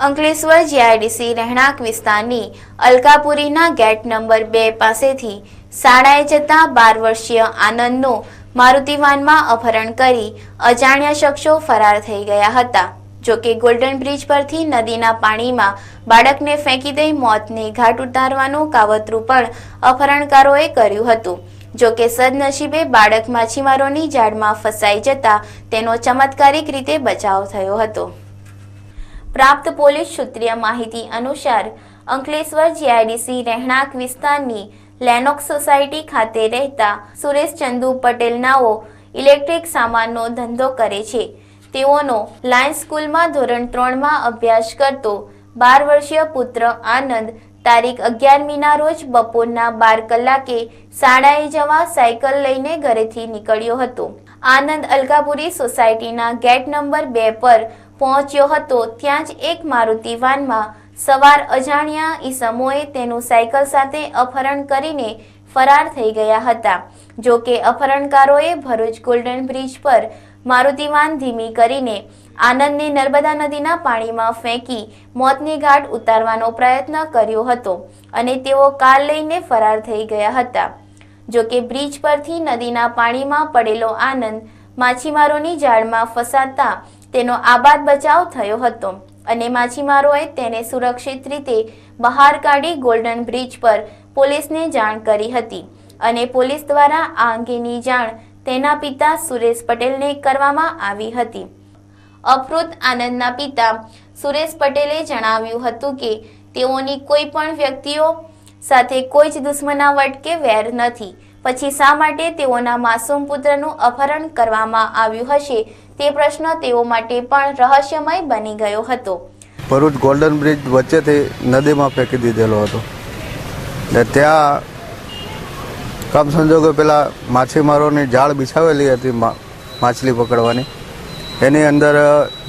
Ankleshwar GIDC રહેણાંક વિસ્તારની અલકાપુરીના gate number 2 પાસેથી શાળાએ જતા 12 વર્ષીય આનંદનું મારુતિ વાનમાં અપહરણ કરી અજાણ્યા શખ્સો ફરાર થઈ ગયા હતા। જો કે ગોલ્ડન બ્રિજ પરથી નદીના પાણીમાં બાળકને ફેંકી દઈ મોતને ઘાટ ઉતારવાનું કાવતરું પણ અપહરણકારોએ કર્યું હતું। જો કે સદનસીબે બાળક માછીમારોની જાળમાં ફસાઈ જતા તેનો ચમત્કારિક રીતે બચાવ થયો હતો। प्राप्त पोलीस सूत्रीय माहिती अनुसार अंकलेश्वर जीआईडीसी રહેણાંક વિસ્તારની લેનોક્સ સોસાયટી ખાતે રહેતા સુરેશ ચંદુ પટેલ નાઓ ઇલેક્ટ્રિક સામાનનો ધંધો કરે છે। તેઓનો લાયન્સ સ્કૂલમાં ધોરણ 3માં અભ્યાસ કરતો 12 વર્ષીય પુત્ર આનંદ તારીખ 11મીના રોજ બપોરના 12 કલાકે શાળાએ જવા સાયકલ લઈને ઘરેથી નીકળ્યો હતો। આનંદ અલકાપુરી સોસાયટીના ગેટ નંબર 2 પર પહોંચ્યો હતો। ત્યાં જ એક મારુતિ વાનમાં સવાર અજાણ્યા ઈસમોએ તેનું સાયકલ સાથે અપહરણ કરીને ફરાર થઈ ગયા હતા। જો કે અપહરણકારોએ ભરૂચ ગોલ્ડન બ્રિજ પર મારુતિ વાન ધીમી કરીને આનંદને નર્મદા નદીના પાણીમાં ફેંકી મોતની ઘાટ ઉતારવાનો પ્રયત્ન કર્યો હતો અને તેઓ કાર લઈને ફરાર થઈ ગયા હતા। જો કે બ્રિજ પરથી નદીના પાણીમાં પડેલો આનંદ માછીમારોની જાળમાં ફસાતા તેનો આબાદ બચાવ થયો હતો અને માછીમારોએ તેને સુરક્ષિત રીતે બહાર કાઢી ગોલ્ડન બ્રિજ પર પોલીસને જાણ કરી હતી અને પોલીસ દ્વારા આ અંગેની જાણ તેના પિતા સુરેશ પટેલને કરવામાં આવી હતી। અપહૃત આનંદના પિતા સુરેશ પટેલે જણાવ્યું હતું કે તેઓની કોઈ પણ વ્યક્તિઓ સાથે કોઈ જ દુશ્મનાવટ કે વેર નથી। પછી શા માટે તેઓના માસૂમ પુત્રનું અપહરણ કરવામાં આવ્યું હશે તે પ્રશ્ન તેઓ માટે પણ રહસ્યમય બની ગયો હતો। ભરૂચ ગોલ્ડન બ્રિજ વચ્ચેથી નદીમાં ફેંકી દીધેલો હતો ને ત્યાં કમ સંજોગે પેલા માછીમારોની જાળ બિછાવેલી હતી માછલી પકડવાની, એની અંદર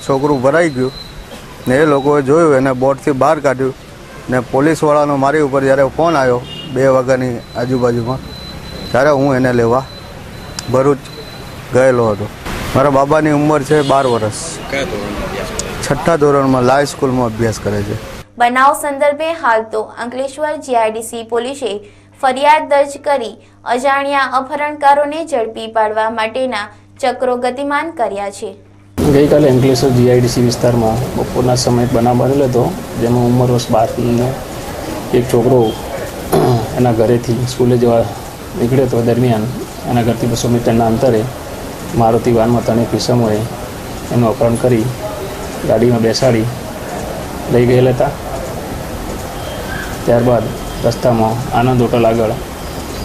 છોકરું ભરાઈ ગયું ને એ લોકોએ જોયું, એને બોટથી બહાર કાઢ્યું ને પોલીસવાળાનો મારી ઉપર જ્યારે ફોન આવ્યો 2 વાગ્યાની આજુબાજુમાં, ત્યારે હું એને લેવા ભરૂચ ગયેલો હતો। મારા બાબાની ઉંમર છે 12 વર્ષ, 6ઠ્ઠા ધોરણમાં લાય સ્કૂલમાં અભ્યાસ કરે છે। બનાવ સંદર્ભે હાલ તો અંકલેશ્વર જીઆઈડીસી પોલીસે ફરિયાદ દર્જ કરી અજાણ્યા અપહરણકારોને ઝડપી પાડવા માટેના ચક્રો ગતિમાન કર્યા છે। ગઈકાલે અંકલેશ્વર જીઆઈડીસી વિસ્તારમાં બપોરના સમયે બનાવ બનેલો હતો, જેમાં ઉંમર વર્ષ 12ની એક છોકરો એના ઘરેથી સ્કૂલે જવા નીકળ્યો હતો। દરમિયાન એના ઘરથી 200 મીટરના અંતરે મારુતિ વાનમાં 3 ઈસમોએ એનું અપહરણ કરી ગાડીમાં બેસાડી લઈ ગયેલા હતા। ત્યારબાદ રસ્તામાં આનંદ હોટલ આગળ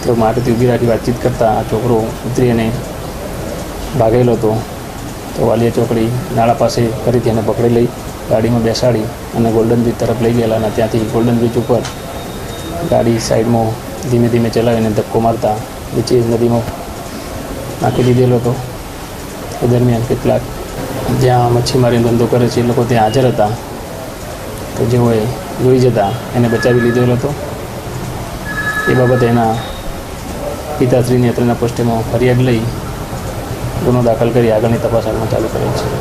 તો મારુતિ ઊભી રાખી વાતચીત કરતાં આ છોકરો ઉતરી અને ભાગેલો હતો। તો વાલિયા ચોકડી નાળા પાસે ફરીથી એને પકડી લઈ ગાડીમાં બેસાડી અને ગોલ્ડન બ્રિજ તરફ લઈ ગયેલા અને ત્યાંથી ગોલ્ડન બ્રિજ ઉપર ગાડી સાઈડમાં ધીમે ધીમે ચલાવીને ધક્કો મારતા નીચે નદીમાં નાખી દીધેલો હતો। એ દરમિયાન કેટલાક જ્યાં મચ્છીમારીનો ધંધો કરે છે એ લોકો ત્યાં હાજર હતા, તો જેઓએ જોઈ જતા એને બચાવી લીધેલો હતો। એ બાબતે એના પિતાશ્રીની અત્રેના પોસ્ટેમાં ફરિયાદ લઈ ગુનો દાખલ કરી આગળની તપાસ હાલમાં ચાલુ કરેલ છે।